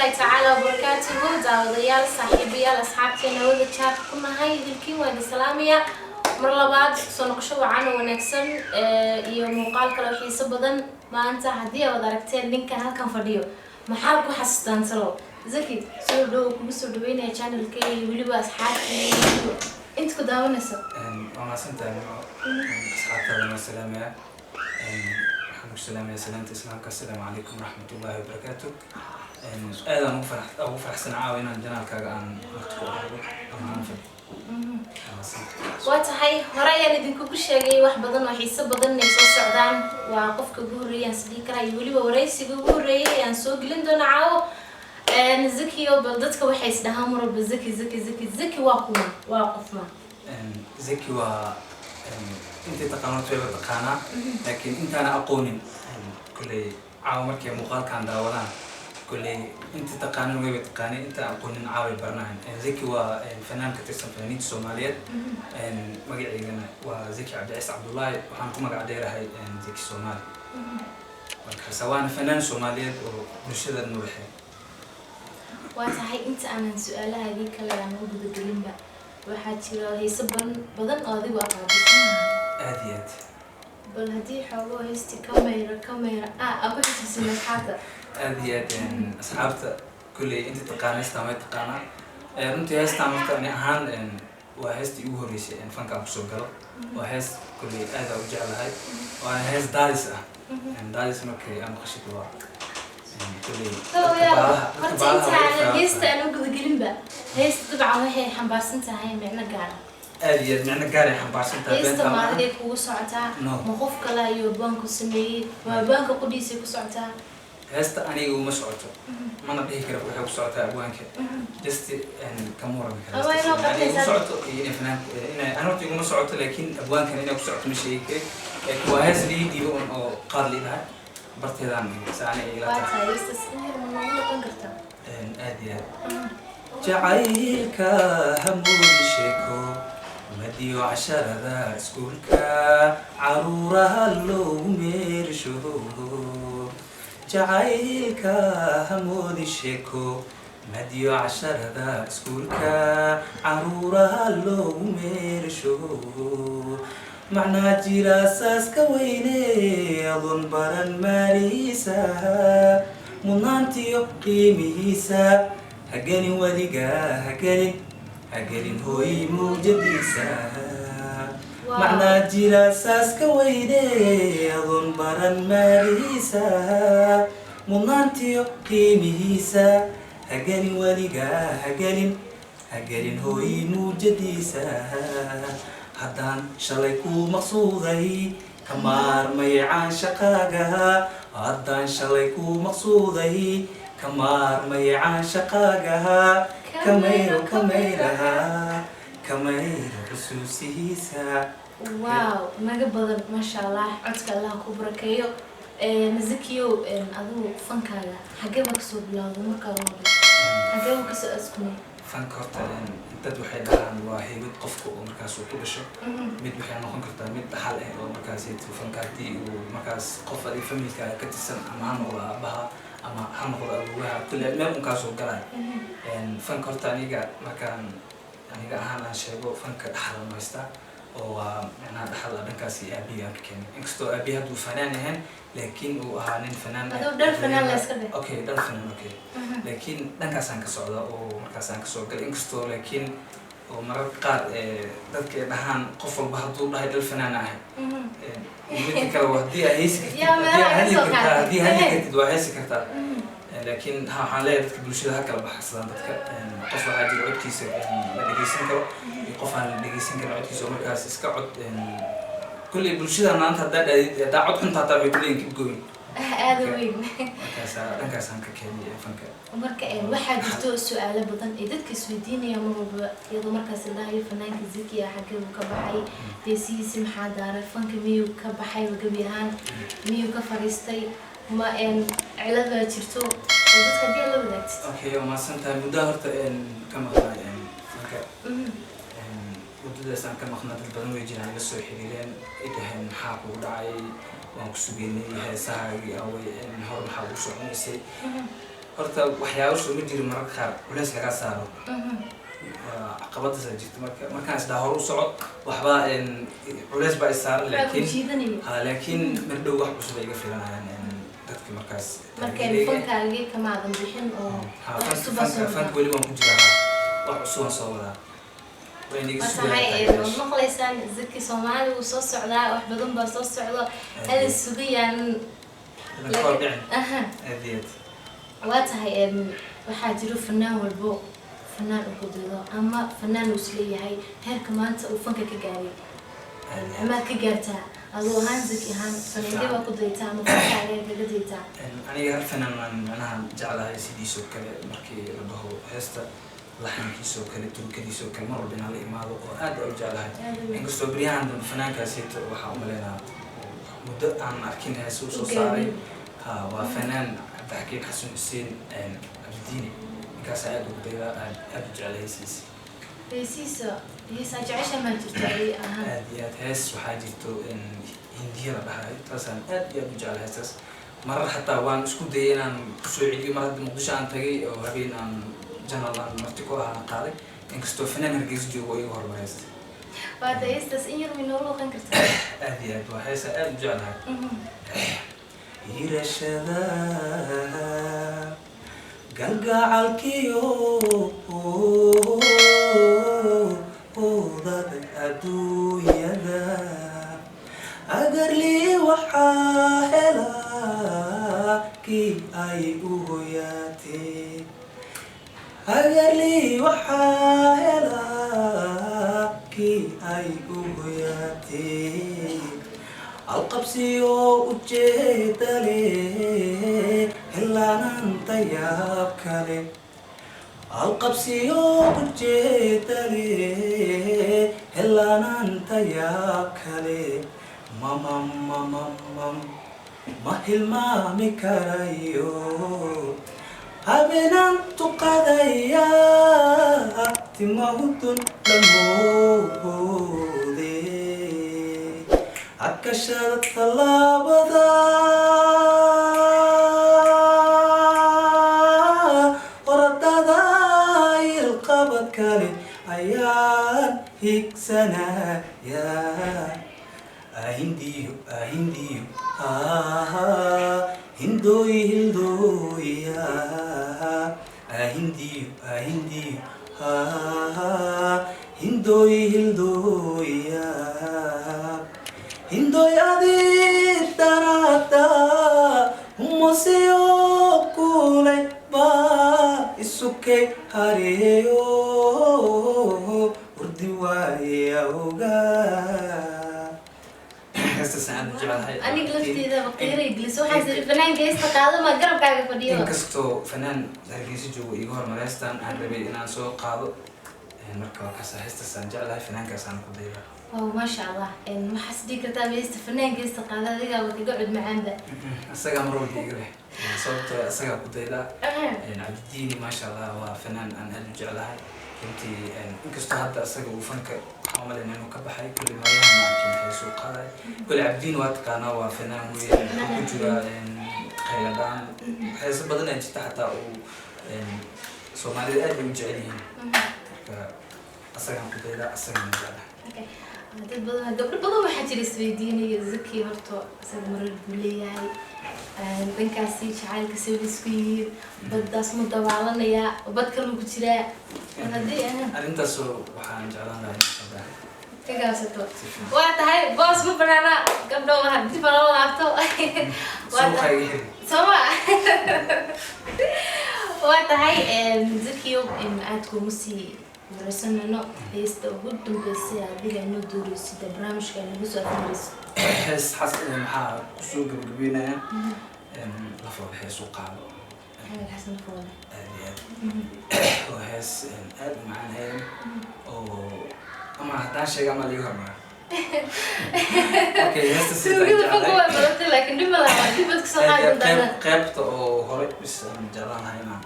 الله تعالى وبركاته داوديال صاحبيال أصحابتي نود تشارك كنا هاي ذلكي وين السلامية مرة بعد سنقشوا عنه ونكسن يوم قال كلو حيس بدن ما أنت هدية وداركتين لينك هالكم فيديو محاركو حسستان سلو زكي سودو كبسودو بين الشانل كي ولي أصحابي أنت كداونا سو أنا سنت أصحابي السلامية السلام سلامة إسلامك السلام عليكم ورحمة الله وبركاته. أنا فرح سنة عاوينا عندنا كأن واتحي هرايا ندينكو كشيء واحد بدن وحيسب بدن نيسو السعودان وقف كجوري يعني صديق راي ولي ورئيس كجوري يعني سوق لندن عاو نزكي وبلدتك وحيس ده مر بزكي زكي واقف ما زكي أنت تقنعت في القناة لكن أنت أنا أقوني كل عاومك يا مقال كان داولان كل أنت تقنعني ويا تقنعني أنت أقوني عاوي برنامج زكي وفنان كتير فنانين الصوماليات مجيء لنا وزكي عبد العزيز عبد الله وحنكم مجا عديرة هاي زكي الصومال سواء فنان صوماليات ومرشد النورحي واتحي أنت أنا سؤال هذه كلا يعني وجود الجريمة waxaa jira heeso badan oo adigu aqaabisanahay aadiyad bal hadii xoogo heesti kamera aku xisina xaata aadiyad asxaabta kulli inta taqaanaysta ma taqaana runtii heesta marka ani ahaan waa heestii ugu horeysay fanka ku soo galo waa hees kulli aad u jeclahay waa hees daadis ah daadis markii aan qashid waa هيست أنا قد قلنا هيست طبعا وهي حنبارسنتها هي معنا قارة. أدي معنا قارة حنبارسنتها. هيست ما هذيك وسعتها. مخوف كلا يوبانك سمي وبانك قديسي وسعتها. هيست أنا ومسعته. ما نبيه كده بروح وسعتها أبوانك. هيست يعني كمورة بكرة. يعني وسعته يعني فنان أنا قلت يقول مسعته لكن أبوانك أنا وسعته مش هيك. وهذا اللي يديرون أو قال لي لها. برتدان سعني إلى واتها يستسمير من الله قنقرته أديا جعيلك همون شيكو مديو عشرة ذا سكولك عرورها اللومير شهور جعيلك همون شيكو مديو عشرة ذا سكولك عرورها اللومير شهور معنى جراساس كويني أظن بران ماريسا منانتيو قيميسا هجاني وليقا هجاني هوي موجديسا معنى جراساس كويني أظن بران ماريسا منانتيو قيميسا هجاني وليقا هجاني هوي موجديسا haddaan shalay ku maqsuuday kamaar maycaan shaqaagaha haddaan shalay ku maqsuuday kamaar maycaan shaqaagaha kamayraha kamayro xusuusihiisa waaw naga badan maasha allah codka allah ku barakeeyo mazikiyo adigu fankaaga xagee ba kasoo bilowday markaa hore xagee ba kasoo askunay fanka horta dad waxay dhahaan waa heybad qofka oo markaas uu ku dhasho mid waxay noqon kartaa mid dhaxal ah oo markaas fanka hadii uu markaas qof ay familka ka tirsan ama ha noqdo aabaha ama ha noqdo awoowaha kulli meel uu ka soo galay fanka horta aniga markaan aniga ahaan aan sheego fanka dhaxal ma haysta oo waa macnaha dhaxal dhankaas aabiga ka keenay inkastoo aabiga haduu fanaan yahay laakiin uu ahaa nin fanaan adoo dhar fanaan la iska dhig okay dhar fanaan okay laakiin dhankaas aan ka socda oo markaas aan ka soo galay inkastoo laakiin oo marar qaar dadka ay dhahaan qof walba hadduu dhahay dhar fanaan ahay mid kale hadii ay haysi hadii kartid waa haysi kartaa laakiin waxaan leeyahay dadka bulshada ha kala baxsadaan dadka qof waxaa jira codkiisa la dhegeysan karo iyo qof aan la dhegeysan karin codkiisa markaas iska cod كل البلشة أنا أنت دا عد حنت هتابع كلين كيف قوي. هذا وين. دنكاس هنك كيني فنك. مركا واحد جتوا السؤال بدن إذا كسوديني يا مرة يضو مركز الله يفنان كزيكي يا حكي وكبحي تيسي سمحة دار فنك ميو كبحي وقبيهان ميو كفريستي ما إن علبة جرتو وجدت كدي اللي بدأت. أوكي وما سنت مدهرت إن كم خلاص يعني فنك. ودد سان كم خنات البدن ويجي على السوق حريرين إدهن حاقو دعي وانكسبيني هساعي أو إن هرم حاقو شو نسي horta waxyaabo soo ma jiro mararka qaar culays laga saaro caqabada soo jirta markaan isdaa hor u socod waxba culays baa isaaran laakiin mardhow wax cusub ay iga filanayaan dadka markaas markay fankaagii kamaadan bixin oo fanka weli waan ku jiraa wax cusub aan soo wadaa maqlaysaan Zaki Soomaali wuu soo socdaa wax badan baa soo socdo hal sugayaan waa tahay waxaa jiro fanaan walbo fanaan u qodado ama fanaan uu isleeyahay heerka maanta uu fanka ka gaaray ama ka gaartaa adoo ahaan Zaki ahaan fanaanka waa ku daytaa ama fankaaga kaga daytaa aniga hal fanaan macnaha jeclahay sidiisoo kale markii la dhaho heesta laxankiisoo kale turkadiisoo kale mar walba inaan la imaado oo aad u jeclahay inkastoo beryahan dambe fanaankaasita waxaa u maleynaa muddo aan arkin heesa u soo saaray waa fanaan cabdixakiin xasan xuseen abdiini ninkaas aad ugu daydaa aad u jecla heesiisa heesaa jecesha ma jirto ay ahaan aad iyo aad hees waxaa jirto hindiya la dhahay taasaan aad iyo aad u jecla heestaas marar xataa waan isku dayay inaan kusoo celiyo mar hadda muqdisho aan tagay oo habeen aan janal aan marti ku ahaan qaaday inkastoo fanaan hargeysa joogo iga hormareysta waa heestaas in yar way noo looqan kartaa aad iyo aad waa heesa aad u jeclahay hirashada galgacalkiyo oodada adduunyada agarlii waxaa helaa kii ay u hoyaatee agarlii waxaa helaa kii ay u hoyaatee alqabsiyo ujeedale helaananta yaab kale alqabsiyo ujeedale helaananta yaab kale ma hilmaami karayo habeenaan tuqadaya timahudun dhamoode akashada tallaabada oradada ilqabad kale ayaan higsanaya ahindiyo hindooy hildooya ahindiyo hindooy hildooya hindoy adir darada umasiyo kulay ba isukay hareeyo urdi waaye awga aniga lafteeda waqtiray glis waxaan sir fanaanka heesta qaado ma garabkaaga fadhiyo inkastoo fanaan hargeysa joogo iga hormareystaan aan rabay inaan soo qaado marka kaasa heestasaan jeclahay fanaankaasaan ku dayda ما شاء الله ما حسدي كتاب يستفنان قيست قاعدة ذيك وتقعد معنا أسرع مرة بيجري صوت أسرع بديلا عبد الدين ما شاء الله وفنان أنا أرجع كنتي إنكستو حتى أسرع وفنك عمل إنه كبحي كل ما يهم كان في سوق هذا كل عبد الدين واتقانا وفنان ويجرا خيلان حيث بدنا نجت حتى و سومالي أدي مجانين أسرع بديلا أسرع مجانا dad badan gabdho badan waxaa jira isweydiinaya Zaki horto isaga marar buleeyahay dhankaasi jacaylka soo isku yihiin baddaas ma dabaalanaya badka lagu jiraa hadii arintaas waxaan jeclaan lahaa kagaasato waa tahay boos ma banaana gabdho hadii bala laabto waa tahay Zaki in aad ku musii ورسلنا هيست وقدم بس هذه إنه دروس ده برامج كان يبصوا أدرس. حس محا سوق بينا لفظ حس وقال. هذا حسن فولا. وحس أد معنا أو أما هذا شيء عمل يهم. أوكي هست سوق الفقوة مرت لكن دم لا ما دي بس صراحة دنا. قبت أو هرب بس جلان هاينا.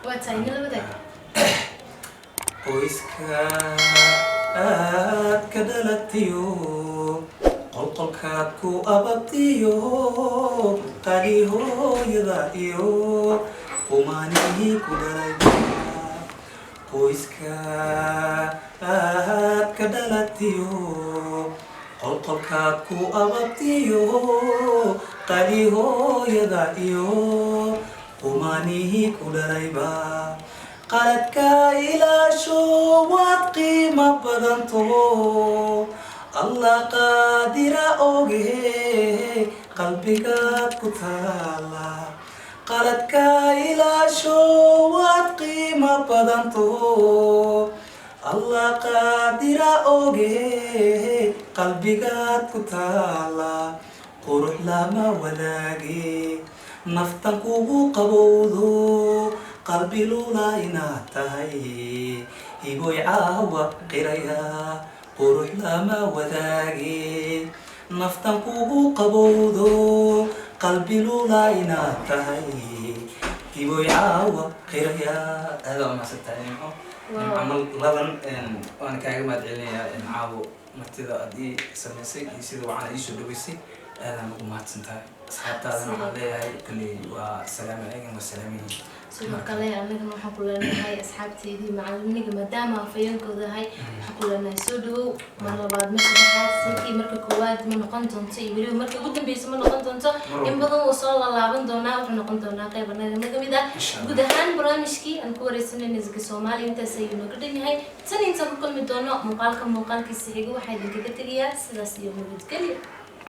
واتساين اللي بدك. qoyska aad ka dhalatiyo qolqolkaad ku ababtiyo qali hooyada iyo qumaanihii ku dhalay qoyska aad ka dhalatiyo qolqolkaad ku ababtiyo qali hooyada iyo qumaanihii ku dhalayba qaladka ilaasho waad qiimo badanto allah qaadira oge qalbigaad ku taala qaladka ilaasho waad qiimo badanto allah qaadira oge qalbigaad ku taala qurux lama wadaage naftan kugu qabowdo qalbi lula inaad tahay hiboy caawa qiraya qurux lama wadaage naftan kugu qabowdo qalbi lula inaad tahay hiboy caawa qiraya هذا ما ستعلم عمل لبن وأنا كأجمع عليا عاو مرتدا أدي سمسي يصير وعنا يشوف دويسي هذا مقومات سنتها أصحاب هذا عليها كلي والسلام عليكم والسلامين sidoo kale anaga waxaan ku leenahay asxaabteedii macallimiga maadaama afayeenkooda ahay waxaan ku leenahay soo dhawow mar labaad mar saddexaad sidii marka koowaad ma noqon doonto iyo weliba marka ugu dambeysa ma noqon doonto in badan wuu soo laalaaban doonaa wuxuu noqon doonaa qayb anaga kamid ah guud ahaan barnaamijkii aan ku wareysanayna isga Soomaaliya intaas ayuu nooga dhan yahay tan inta ku kulmi doono muuqaalkiisa xiga waxaa idinkaga tegayaa sidaas iyo nabadgelyo